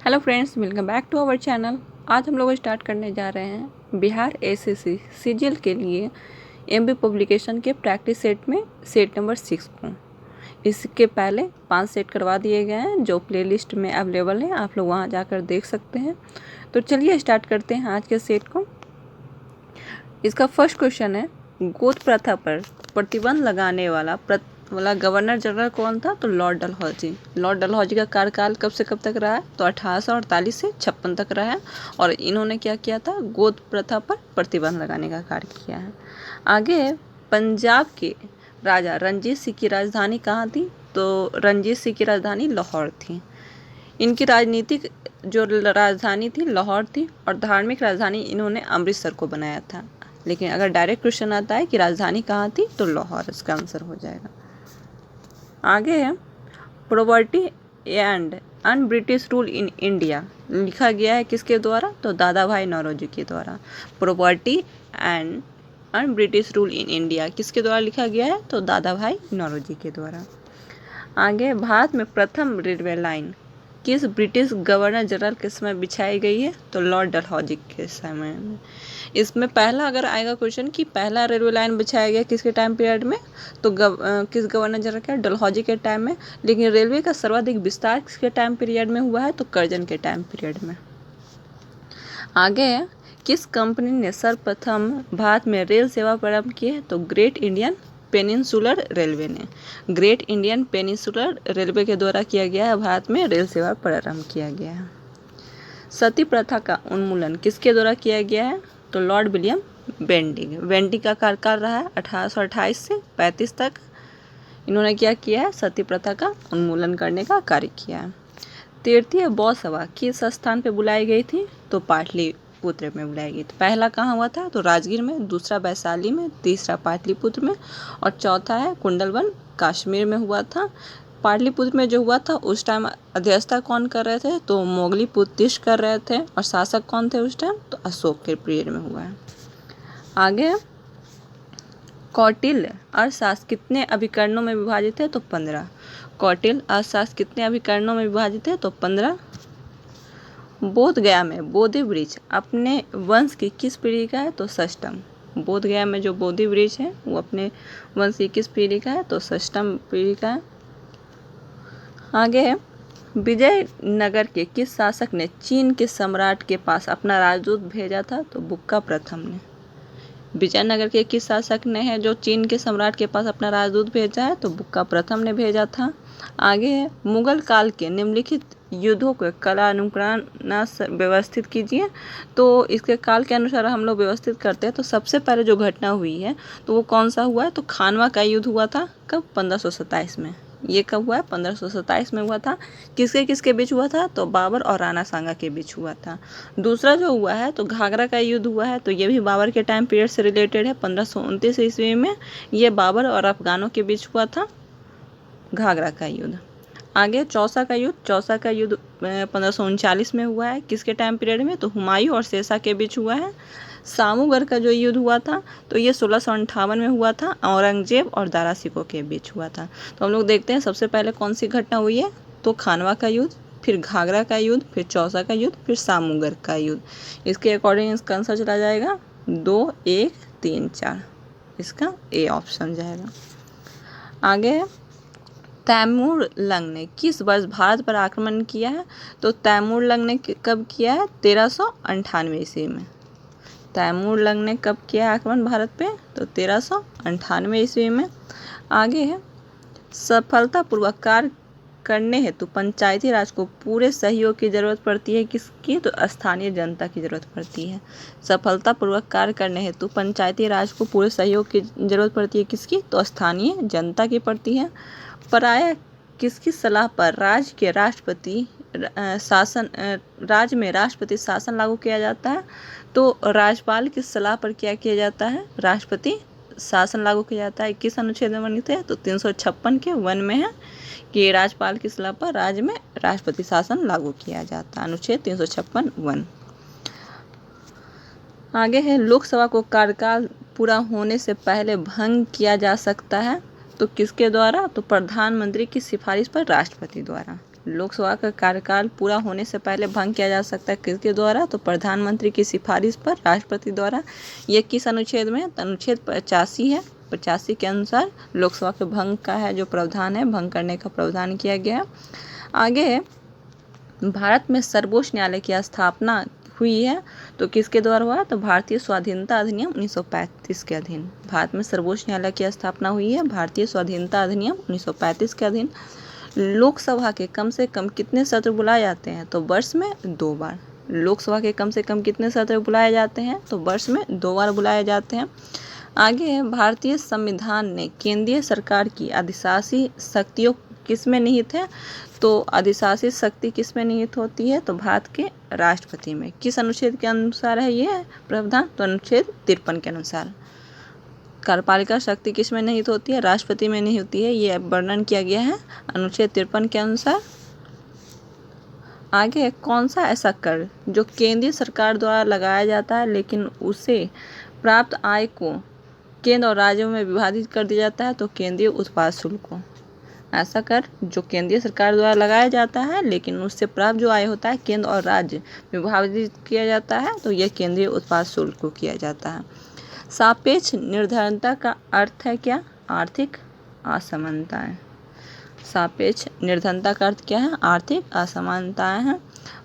Hello friends, welcome back to our channel. आज हम लोग स्टार्ट करने जा रहे हैं बिहार एसएससी सीजीएल के लिए एमबी पब्लिकेशन के प्रैक्टिस सेट में सेट नंबर 6 को। इसके पहले 5 सेट करवा दिए गए हैं जो प्लेलिस्ट में अवेलेबल है, आप लोग वहां जाकर देख सकते हैं। तो चलिए स्टार्ट करते हैं आज के सेट को। इसका फर्स्ट क्वेश्चन है, गोद प्रथा पर प्रतिबंध लगाने वाला गवर्नर जनरल कौन था? तो लॉर्ड डलहौजी। लॉर्ड डलहौजी का कार्यकाल कब से कब तक रहा है? तो 1848 से 56 तक रहा है और इन्होंने क्या किया था? गोद प्रथा पर प्रतिबंध लगाने का कार्य किया है। आगे, पंजाब के राजा रंजीत सिंह की राजधानी कहाँ थी? तो रंजीत सिंह की राजधानी लाहौर थी। इनकी राजनीतिक जो राजधानी थी लाहौर थी और धार्मिक राजधानी इन्होंने अमृतसर को बनाया था। लेकिन अगर डायरेक्ट क्वेश्चन आता है कि राजधानी कहाँ थी, तो लाहौर इसका आंसर हो जाएगा। आगे है, property and un British rule in India लिखा गया है किसके द्वारा? तो दादा भाई नौरोजी के द्वारा। Property and un British rule in India किसके द्वारा लिखा गया है? तो दादा भाई नौरोजी के द्वारा। आगे, भारत में प्रथम रेलवे लाइन किस ब्रिटिश गवर्नर जनरल के समय बिछाई गई है? तो लॉर्ड डलहौजी के समय में। इसमें पहला अगर आएगा क्वेश्चन कि पहला रेलवे लाइन बिछाया गया किसके टाइम पीरियड में, तो किस गवर्नर जनरल के? डलहौजी के टाइम में। लेकिन रेलवे का सर्वाधिक विस्तार किसके टाइम पीरियड में हुआ है? तो कर्जन के टाइम पीरियड में। आगे, किस कंपनी ने सर्वप्रथम भारत में रेल सेवा प्रारंभ की है? तो ग्रेट इंडियन पेनिनसुलर रेलवे ने। ग्रेट इंडियन पेनिनसुलर रेलवे के द्वारा किया गया है, भारत में रेल सेवा प्रारंभ किया गया है। सती प्रथा का उन्मूलन किसके द्वारा किया गया है? तो लॉर्ड विलियम बेंटिंग। बेंटिंग का कार्यकाल रहा है 1828 से 35 तक। इन्होंने क्या किया है? सती प्रथा का उन्मूलन करने का कार्य किया है। तृतीय बौद्ध सभा किस स्थान पर बुलाई गई थी? तो पाटलिपुत्र में बुलाई गई थी। पहला कहाँ हुआ था? तो राजगीर में, दूसरा वैशाली में, तीसरा पाटलिपुत्र में और चौथा है कुंडलवन कश्मीर में हुआ था। पाटलिपुत्र में जो हुआ था उस टाइम अध्यक्षता कौन कर रहे थे? तो मोगलीपुत्तिश कर रहे थे और शासक कौन थे उस टाइम? तो अशोक के पीरियड में हुआ है। आगे, कौटिल्य अर्थशास्त्र कितने अभिकरणों में विभाजित है? तो 15। कौटिल्य अर्थशास्त्र कितने अभिकरणों में विभाजित है? तो 15। बोध गया में बोधि वृक्ष अपने वंश की किस पीढ़ी का है? तो षष्ठम। बोध गया में जो बोधि वृक्ष है वो अपने वंश की किस पीढ़ी का है? तो षष्ठम पीढ़ी का है। आगे, विजयनगर के किस शासक ने चीन के सम्राट के पास अपना राजदूत भेजा था? तो बुक्का प्रथम ने। विजयनगर के किस शासक ने है जो चीन के सम्राट के पास अपना राजदूत भेजा है? तो बुक्का प्रथम ने भेजा था। आगे है, मुगल काल के निम्नलिखित युद्धों को कालानुक्रम व्यवस्थित कीजिए। तो इसके काल के अनुसार हम लोग व्यवस्थित करते हैं। तो सबसे पहले जो घटना हुई है तो वो कौन सा हुआ है? तो खानवा का युद्ध हुआ था। कब? 1527 में। ये कब हुआ है? 1527 में हुआ था। किसके किसके बीच हुआ था? तो बाबर और राणा सांगा के बीच हुआ था। दूसरा जो हुआ है तो घाघरा का युद्ध हुआ है। तो ये भी बाबर के टाइम पीरियड से रिलेटेड है। 1529 ईस्वी में ये बाबर और अफगानों के बीच हुआ था, घाघरा का युद्ध। आगे, चौसा का युद्ध। चौसा का युद्ध 1539 में हुआ है। किसके टाइम पीरियड में? तो हुमायूं और शेरशाह के बीच हुआ है। सामूगढ़ का जो युद्ध हुआ था तो ये 1658 में हुआ था, औरंगजेब और दारा सिकोह के बीच हुआ था। तो हम लोग देखते हैं सबसे पहले कौन सी घटना हुई है? तो खानवा का युद्ध, फिर घाघरा का युद्ध, फिर चौसा का युद्ध, फिर सामूगढ़ का युद्ध। इसके अकॉर्डिंग इसका आंसर चला जाएगा 2, 1, 3, 4। इसका ए ऑप्शन जाएगा। आगे, तैमूर लंग ने किस वर्ष भारत पर आक्रमण किया है? तो तैमूर लंग ने कब किया है? 1398 ईस्वी में। तैमूर लंग ने कब किया आक्रमण भारत पे? तो 1398 ईस्वी में। आगे है, सफलतापूर्वक कार्य करने हेतु पंचायती राज को पूरे सहयोग की जरूरत पड़ती है किसकी? तो स्थानीय जनता की जरूरत पड़ती है। सफलतापूर्वक कार्य करने हेतु पंचायती राज को पूरे सहयोग की जरूरत पड़ती है किसकी? तो स्थानीय जनता की पड़ती है। प्रायः किसकी सलाह पर राज्य में राष्ट्रपति शासन लागू किया जाता है? तो राज्यपाल की सलाह पर क्या किया जाता है? राष्ट्रपति शासन लागू किया जाता है। किस अनुच्छेद में वर्णित है? तो 356 के 1 में है कि राज्यपाल की सलाह पर राज्य में राष्ट्रपति शासन लागू किया जाता है। अनुच्छेद 356 1। आगे है, लोकसभा को कार्यकाल पूरा होने से पहले भंग किया जा सकता है तो किसके द्वारा? तो प्रधानमंत्री की सिफारिश पर राष्ट्रपति द्वारा। लोकसभा का कार्यकाल पूरा होने से पहले भंग किया जा सकता है किसके द्वारा? तो प्रधानमंत्री की सिफारिश पर राष्ट्रपति द्वारा। ये किस अनुच्छेद में? तो अनुच्छेद 85 है। 85 के अनुसार लोकसभा के भंग का है जो प्रावधान है, भंग करने का प्रावधान किया गया है। आगे, भारत में सर्वोच्च न्यायालय की स्थापना हुई है तो किसके द्वारा हुआ? तो भारतीय स्वाधीनता अधिनियम 1935 के अधीन भारत में सर्वोच्च न्यायालय की स्थापना हुई है, भारतीय स्वाधीनता अधिनियम 1935 के अधीन। लोकसभा के कम से कम कितने सत्र बुलाए जाते हैं? तो वर्ष में 2 बार। लोकसभा के कम से कम कितने सत्र बुलाए जाते हैं? तो वर्ष में 2 बार बुलाए जाते हैं। आगे, भारतीय संविधान ने केंद्रीय सरकार की अधिशासी शक्तियों किस में निहित है? तो अधिशासी शक्ति किस में निहित होती है? तो भारत के राष्ट्रपति में। किस अनुच्छेद के अनुसार है ये प्रावधान? तो अनुच्छेद 53 के अनुसार। कार्यपालिका शक्ति किस में निहित होती है? राष्ट्रपति में निहित होती है। ये वर्णन किया गया है अनुच्छेद 53 के अनुसार। आगे, कौन सा ऐसा कर जो केंद्रीय सरकार द्वारा लगाया जाता है लेकिन उसे प्राप्त आय को केंद्र और राज्यों में विभाजित कर दिया जाता है? तो केंद्रीय उत्पाद शुल्क को। ऐसा कर जो केंद्रीय सरकार द्वारा लगाया जाता है लेकिन उससे प्राप्त जो आय होता है केंद्र और राज्य विभाजित किया जाता है, तो यह केंद्रीय उत्पाद शुल्क को किया जाता है। सापेक्ष निर्भरता का अर्थ है क्या? आर्थिक असमानताएं। सापेक्ष निर्भरता का अर्थ क्या है? आर्थिक असमानताएं हैं।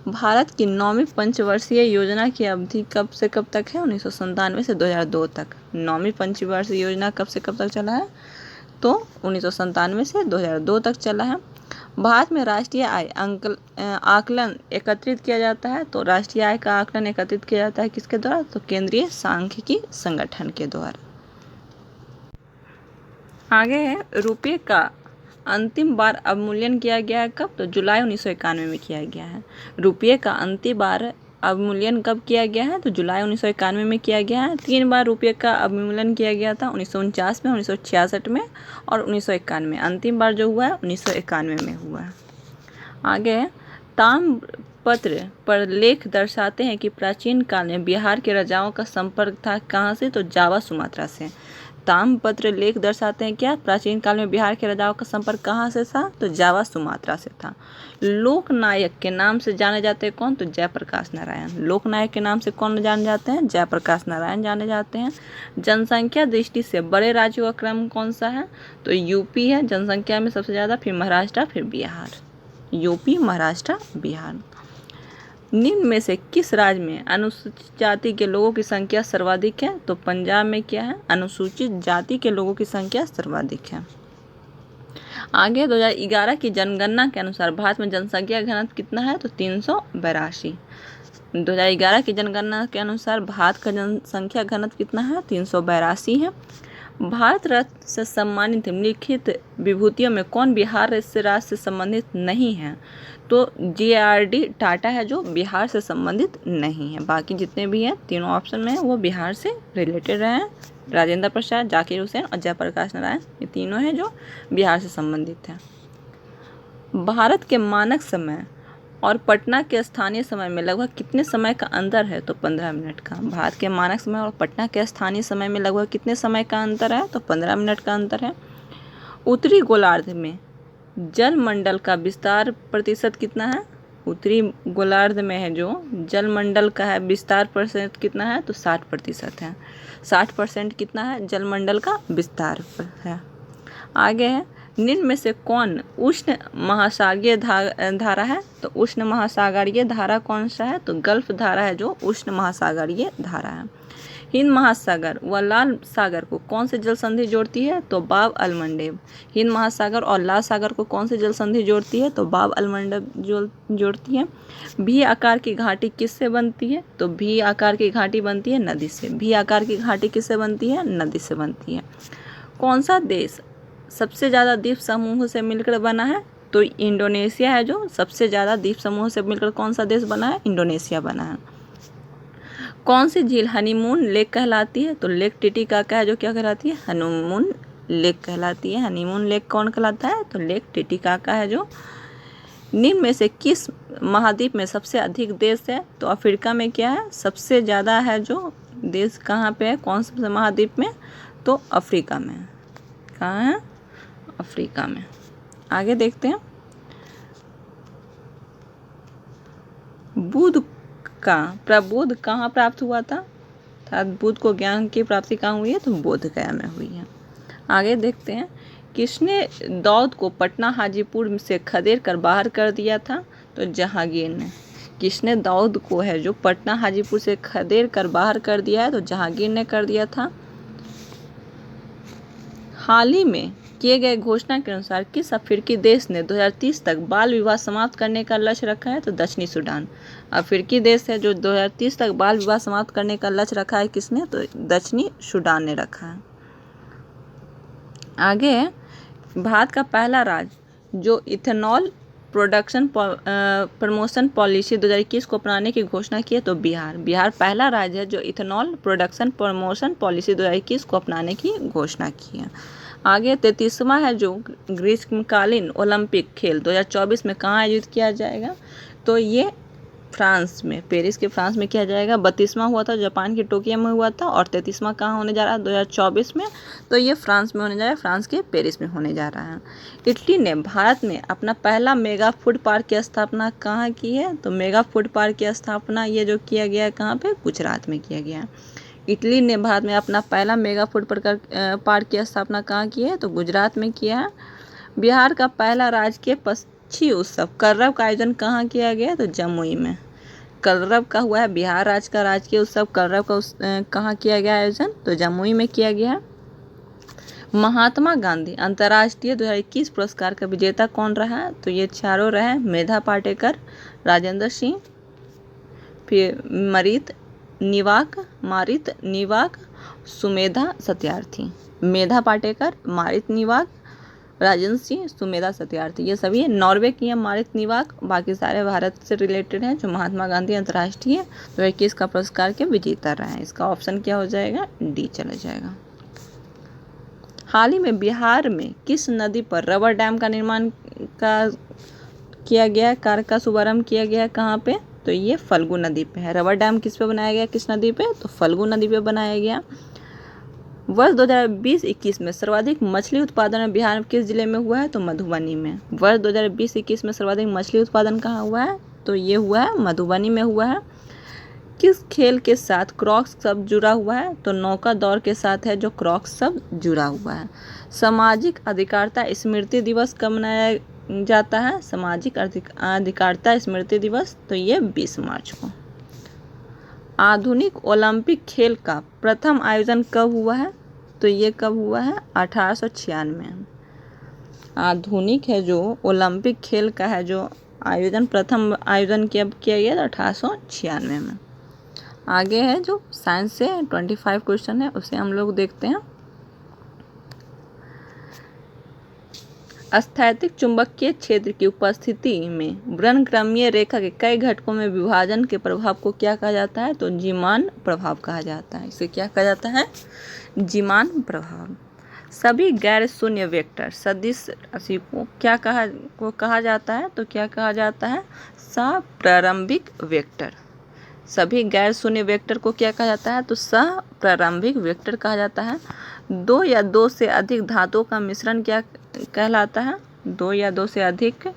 भारत की 9वीं पंचवर्षीय योजना की अवधि कब से कब तक है? 1997 से 2002 तक। 9वीं पंचवर्षीय योजना कब से कब तक चला है? तो 1997 से 2002 तक चला है। भारत में राष्ट्रीय आय आकलन एकत्रित किया जाता है, तो राष्ट्रीय आय का आकलन एकत्रित किया जाता है किसके द्वारा? तो केंद्रीय सांख्यिकी संगठन के द्वारा। आगे है, रुपये का अंतिम बार अवमूल्यन किया गया है कब? तो जुलाई 1991 में किया गया है। रुपये का अंतिम बार अवमूल्यन कब किया गया है? तो जुलाई 1991 में किया गया है। 3 बार रुपये का अवमूल्यन किया गया था, 1949 में, 1966 में और 1991 में। अंतिम बार जो हुआ है 1991 में हुआ है। आगे, ताम्रपत्र पर लेख दर्शाते हैं कि प्राचीन काल में बिहार के राजाओं का संपर्क था कहाँ से? तो जावा सुमात्रा से। ताम्रपत्र लेख दर्शाते हैं क्या? प्राचीन काल में बिहार के राजाओं का संपर्क कहाँ से था? तो जावा सुमात्रा से था। लोकनायक के नाम से जाने जाते हैं कौन? तो जयप्रकाश नारायण। लोकनायक के नाम से कौन जाने जाते हैं? जयप्रकाश नारायण जाने जाते हैं। जनसंख्या दृष्टि से बड़े राज्यों का क्रम कौन सा है? तो यूपी है जनसंख्या में सबसे ज़्यादा, फिर महाराष्ट्र, फिर बिहार। यूपी, महाराष्ट्र, बिहार। निम्न में से किस राज्य में अनुसूचित जाति के लोगों की संख्या सर्वाधिक है? तो पंजाब में क्या है? अनुसूचित जाति के लोगों की संख्या सर्वाधिक है। आगे, 2011 की जनगणना के अनुसार भारत में जनसंख्या घनत्व कितना है? तो 382। 2011 की जनगणना के अनुसार भारत का जनसंख्या घनत्व कितना है? 382 है। भारत रत्न से सम्मानित निम्नलिखित विभूतियों में कौन बिहार राज्य से संबंधित नहीं है? तो JRD टाटा है जो बिहार से संबंधित नहीं है। बाकी जितने भी हैं तीनों ऑप्शन में वो बिहार से रिलेटेड रहे हैं। राजेंद्र प्रसाद, जाकिर हुसैन और जयप्रकाश नारायण, ये तीनों हैं जो बिहार से संबंधित हैं। भारत के मानक समय और पटना के स्थानीय समय में लगभग कितने समय का अंतर है? तो 15 मिनट का। भारत के मानक समय और पटना के स्थानीय समय में लगभग कितने समय का अंतर है? तो 15 मिनट का अंतर है। उत्तरी गोलार्ध में जलमंडल का विस्तार प्रतिशत कितना है? उत्तरी गोलार्ध में है जो जलमंडल का है विस्तार प्रतिशत कितना है? तो 60% है। 60% कितना है? जलमंडल का विस्तार है। आगे है, निम्न में से कौन उष्ण महासागरीय धारा है? तो उष्ण महासागरीय धारा कौन सा है? तो गल्फ धारा है जो उष्ण महासागरीय धारा है। हिंद महासागर व लाल सागर को कौन से जल संधि जोड़ती है? तो बाब अलमंडब। हिंद महासागर और लाल सागर को कौन से जल संधि जोड़ती है? तो बाब अलमंडब जोड़ती है। भी आकार की घाटी किससे बनती है? तो भी आकार की घाटी बनती है नदी से। भी आकार की घाटी किससे बनती है? नदी से बनती है। कौन सा देश सबसे ज़्यादा द्वीप समूहों से मिलकर बना है? तो इंडोनेशिया है जो सबसे ज़्यादा द्वीप समूहों से मिलकर कौन सा देश बना है? इंडोनेशिया बना है। कौन सी झील हनीमून लेक कहलाती है? तो लेक टिटिकाका है जो क्या कहलाती है? हनीमून लेक कहलाती है। हनीमून लेक कौन कहलाता है? तो लेक टिटिकाका है जो। निम्न में से किस महाद्वीप में सबसे अधिक देश है? तो अफ्रीका में क्या है? सबसे ज़्यादा है जो देश कहाँ पे है? कौन से महाद्वीप में? तो अफ्रीका में। कहाँ है? अफ्रीका में। आगे देखते हैं, बुद्ध का प्रबोध कहाँ प्राप्त हुआ था? अर्थात बुद्ध को ज्ञान की प्राप्ति कहाँ हुई है? तो बोध गया में हुई है। आगे देखते हैं, किसने दाऊद को पटना हाजीपुर से खदेड़ कर बाहर कर दिया था? तो जहांगीर ने। किसने दाऊद को है जो पटना हाजीपुर से खदेड़ कर बाहर कर दिया है? तो जहांगीर ने कर दिया था। हाल ही में किए गए घोषणा के अनुसार किस अफ्रीकी देश ने 2030 तक बाल विवाह समाप्त करने का लक्ष्य रखा है? तो दक्षिणी सूडान। अफ्रीकी देश है जो 2030 तक बाल विवाह समाप्त करने का लक्ष्य रखा है, किसने? तो दक्षिणी सूडान ने रखा है। आगे, भारत का पहला राज्य जो इथेनॉल प्रोडक्शन प्रमोशन पॉलिसी 2021 को अपनाने की घोषणा की है? तो बिहार। बिहार पहला राज्य है जो इथेनॉल प्रोडक्शन प्रमोशन पॉलिसी 2021 को अपनाने की घोषणा की है। आगे 33वां है जो ग्रीष्मकालीन ओलंपिक खेल 2024 में कहाँ आयोजित किया जाएगा? तो ये फ्रांस में, पेरिस के फ्रांस में किया जाएगा। 32वां हुआ था जापान के टोक्यो में हुआ था, और 33वां कहाँ होने जा रहा है? 2024 में। तो ये फ्रांस में होने जा रहा है, फ्रांस के पेरिस में होने जा रहा है। इटली ने भारत में अपना पहला मेगा फूड पार्क की स्थापना कहाँ की है? तो मेगा फूड पार्क की स्थापना ये जो किया गया है कहाँ पे? गुजरात में किया गया है। इटली ने भारत में अपना पहला मेगा फूड पार्क की स्थापना कहाँ की है? तो गुजरात में किया है। बिहार का पहला राजकीय पक्षी उत्सव कर्रव का आयोजन कहाँ किया गया? तो जमुई में। कर्रव का हुआ है बिहार राज्य का राजकीय उत्सव कर्रव का कहाँ किया गया आयोजन? तो जमुई में किया गया है। महात्मा गांधी अंतर्राष्ट्रीय 2021 पुरस्कार का विजेता कौन रहा है? तो ये चारों रहे, मेधा पाटेकर, राजेंद्र सिंह, फिर मारित निवाक, सुमेधा सत्यार्थी। मेधा पाटेकर, मारित निवाक, राजेंद्र सिंह, सुमेधा सत्यार्थी, ये सभी नॉर्वे की है। मारित निवाक, बाकी सारे भारत से रिलेटेड हैं। जो महात्मा गांधी अंतर्राष्ट्रीय 2021 का पुरस्कार के विजेता रहे हैं। इसका ऑप्शन क्या हो जाएगा? डी चला जाएगा। हाल ही में बिहार में किस नदी पर रबर डैम का निर्माण किया गया है? कार्य का शुभारंभ किया गया है कहाँ पे? तो ये फल्गु नदी पे है। रबर डैम किस पे बनाया गया? किस नदी पे? तो फल्गु नदी पे बनाया गया। वर्ष 2020-21 में सर्वाधिक मछली उत्पादन बिहार में किस जिले में हुआ है? तो मधुबनी में। वर्ष 2020-21 में सर्वाधिक मछली उत्पादन कहाँ हुआ है? तो ये हुआ है मधुबनी में हुआ है। किस खेल के साथ क्रॉक्स शब्द जुड़ा हुआ है? तो नौका दौड़ के साथ है जो क्रॉक्स शब्द जुड़ा हुआ है। सामाजिक अधिकारिता स्मृति दिवस कब मनाया जाता है? सामाजिक अधिकारिता स्मृति दिवस, तो ये 20 मार्च को। आधुनिक ओलंपिक खेल का प्रथम आयोजन कब हुआ है? तो ये कब हुआ है? 1896। आधुनिक है जो ओलंपिक खेल का है जो आयोजन प्रथम आयोजन कब किया गया? 1896 में। आगे है जो साइंस से 25 क्वेश्चन है, उसे हम लोग देखते हैं। स्थैतिक चुंबकीय क्षेत्र की उपस्थिति में वर्णक्रमीय रेखा के कई घटकों में विभाजन के प्रभाव को क्या कहा जाता है? तो जीमान प्रभाव कहा जाता है। इसे क्या कहा जाता है? जीमान प्रभाव। सभी गैर शून्य वेक्टर सदिश राशि को क्या कहा जाता है? तो क्या कहा जाता है? सप्रारंभिक वेक्टर। सभी गैर शून्य वेक्टर को क्या कहा जाता है? तो सप्रारंभिक वेक्टर कहा जाता है। दो या दो से अधिक धातुओं का मिश्रण क्या कहलाता है? दो या दो से अधिक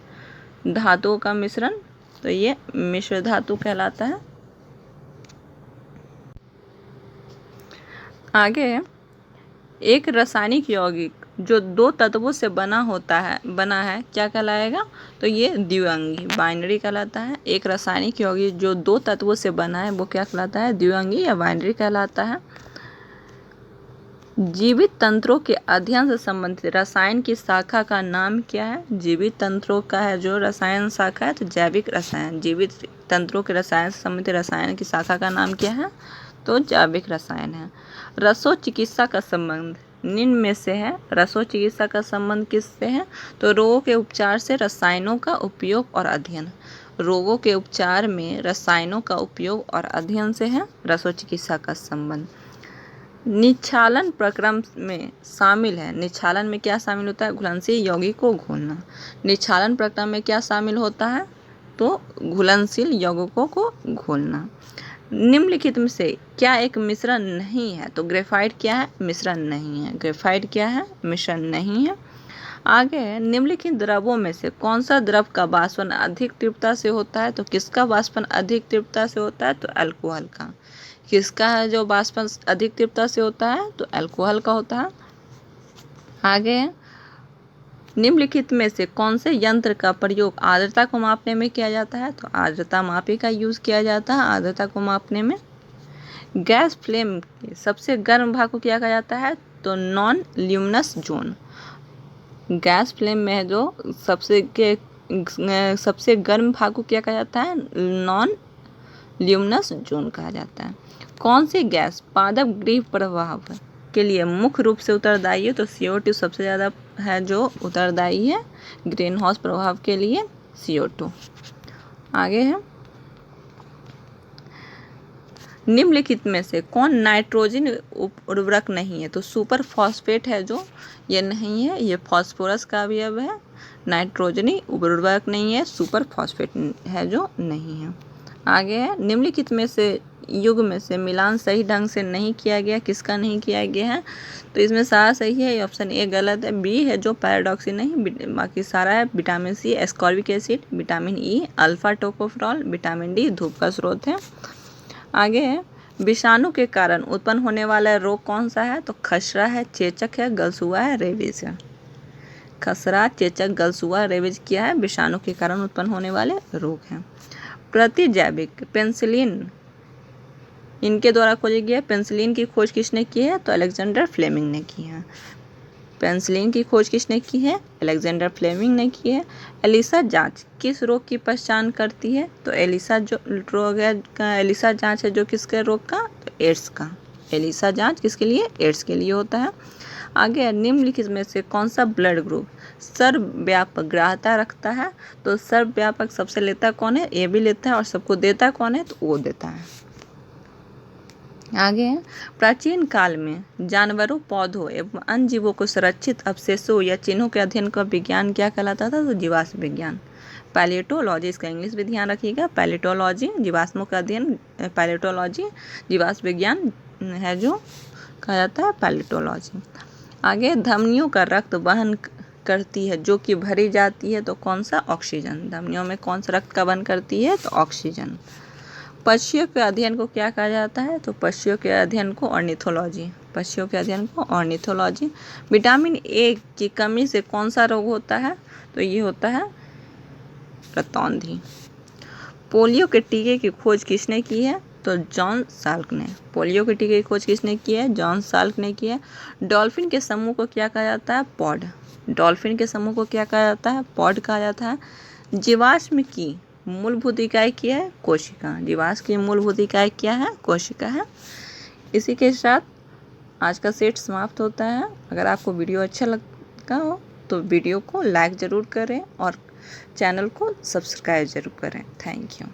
धातुओं का मिश्रण, तो ये मिश्र धातु कहलाता है। आगे, एक रासायनिक यौगिक जो दो तत्वों से बना है क्या कहलाएगा? तो ये द्विअंगी बाइनरी कहलाता है। एक रासायनिक यौगिक जो दो तत्वों से बना है वो क्या कहलाता है? द्विअंगी या बाइनरी कहलाता है। जीवित तंत्रों के अध्ययन से संबंधित रसायन की शाखा का नाम क्या है? जीवित तंत्रों का है जो रसायन शाखा है तो जैविक रसायन। जीवित तंत्रों के रसायन से संबंधित रसायन की शाखा का नाम क्या है? तो जैविक रसायन है। रसो चिकित्सा का संबंध निम्न में से है। रसो चिकित्सा का संबंध किससे है? तो रोगों के उपचार से रसायनों का उपयोग और अध्ययन। रोगों के उपचार में रसायनों का उपयोग और अध्ययन से है रसो चिकित्सा का संबंध। निच्छालन प्रक्रम में शामिल है। निच्छालन में क्या शामिल होता है? घुलनशील यौगिक को घोलना। निच्छालन प्रक्रम में क्या शामिल होता है? तो घुलनशील यौगिकों को घोलना। निम्नलिखित में से क्या एक मिश्रण नहीं है? तो ग्रेफाइट क्या है? मिश्रण नहीं है। ग्रेफाइट क्या है? मिश्रण नहीं है। आगे है, निम्नलिखित द्रवों में से कौन सा द्रव का वाष्पन अधिक तीव्रता से होता है? तो किसका वाष्पन अधिक तीव्रता से होता है? तो अल्कोहल का। किसका है जो वाष्पन अधिक तीव्रता से होता है? तो अल्कोहल का होता है। आगे है, निम्नलिखित में से कौन से यंत्र का प्रयोग आर्द्रता को मापने में किया जाता है? तो आर्द्रता मापी का यूज़ किया जाता है आर्द्रता को मापने में। गैस फ्लेम के सबसे गर्म भाग को क्या कहा जाता है? तो non luminous zone. Gas flame में जो सबसे गर्म भाग को क्या कहा जाता है? नॉन ल्यूमिनस जोन कहा जाता है। कौन सी गैस पादप गृह प्रभाव के लिए मुख्य रूप से उत्तरदायी है? तो CO2 सबसे ज़्यादा है जो उत्तरदायी है ग्रीन हाउस प्रभाव के लिए, CO2। आगे है, निम्नलिखित में से कौन नाइट्रोजन उर्वरक नहीं है? तो सुपर फॉस्फेट है जो, ये नहीं है, ये फास्फोरस का अवयव है। नाइट्रोजनी उर्वरक नहीं है, सुपर फॉस्फेट है जो नहीं है। आगे है, निम्नलिखित में से युग में से मिलान सही ढंग से नहीं किया गया, किसका नहीं किया गया है? तो इसमें सारा सही है, ऑप्शन ए गलत है। बी है जो पैराडॉक्सी नहीं, बाकी सारा है। Vitamin C ascorbic acid, vitamin E alpha tocopherol, vitamin D धूप का स्रोत है। आगे है, विषाणु के कारण उत्पन्न होने वाला रोग कौन सा है? तो खसरा है, चेचक है, गलसुआ है, रेबीज है। खसरा, चेचक, गलसुआ, रेबीज क्या है? विषाणु के कारण उत्पन्न होने वाले रोग हैं। प्रतिजैविक पेनिसिलिन इनके द्वारा खोजी गई है। पेनिसिलिन की खोज किसने की है? तो अलेक्जेंडर फ्लेमिंग ने की है। पेनिसिलिन की खोज किसने की है? अलेक्जेंडर फ्लेमिंग ने की है। एलिसा जांच किस रोग की पहचान करती है? तो एलिसा जो रोग है, एलिसा जांच है जो किसके रोग का? तो एड्स का। एलिसा जांच किसके लिए? एड्स के लिए होता है। आगे, निम्नलिखित में से कौन सा ब्लड ग्रुप सर्वव्यापक ग्राह्यता रखता है? तो सर्वव्यापक सबसे लेता कौन है? ए भी लेता है। और सबको देता कौन है? तो ओ देता है। आगे है, प्राचीन काल में जानवरों, पौधों एवं अन्य जीवों को सुरक्षित अवशेषों या चिन्हों के अध्ययन का विज्ञान क्या कहलाता था? तो जीवाश्म विज्ञान, पैलियोटोलॉजी। इसका इंग्लिश भी ध्यान रखिएगा, पैलियोटोलॉजी जीवाश्मों का अध्ययन, पैलियोटोलॉजी जीवाश्म विज्ञान है जो कहा जाता है पैलियोटोलॉजी। आगे, धमनियों का रक्त वहन करती है जो कि भरी जाती है, तो कौन सा? ऑक्सीजन। धमनियों में कौन सा रक्त का वहन करती है? तो ऑक्सीजन। पक्षियों के अध्ययन को क्या कहा जाता है? तो पक्षियों के अध्ययन को ऑर्निथोलॉजी। पक्षियों के अध्ययन को ऑर्निथोलॉजी। विटामिन ए की कमी से कौन सा रोग होता है? तो ये होता है रतौंधी। पोलियो के टीके की खोज किसने की है? तो जॉन साल्क ने। पोलियो के टीके की खोज किसने की है? जॉन साल्क ने की है। डॉल्फिन के समूह को क्या कहा जाता है? पॉड। डॉल्फिन के समूह को क्या कहा जाता है? पॉड कहा जाता है। जीवाश्म की मूलभूत इकाई क्या है? कोशिका। जीवाश्म की मूलभूत इकाई क्या है? कोशिका है। इसी के साथ आज का सेट समाप्त होता है। अगर आपको वीडियो अच्छा लगा हो तो वीडियो को लाइक ज़रूर करें और चैनल को सब्सक्राइब ज़रूर करें। Thank you.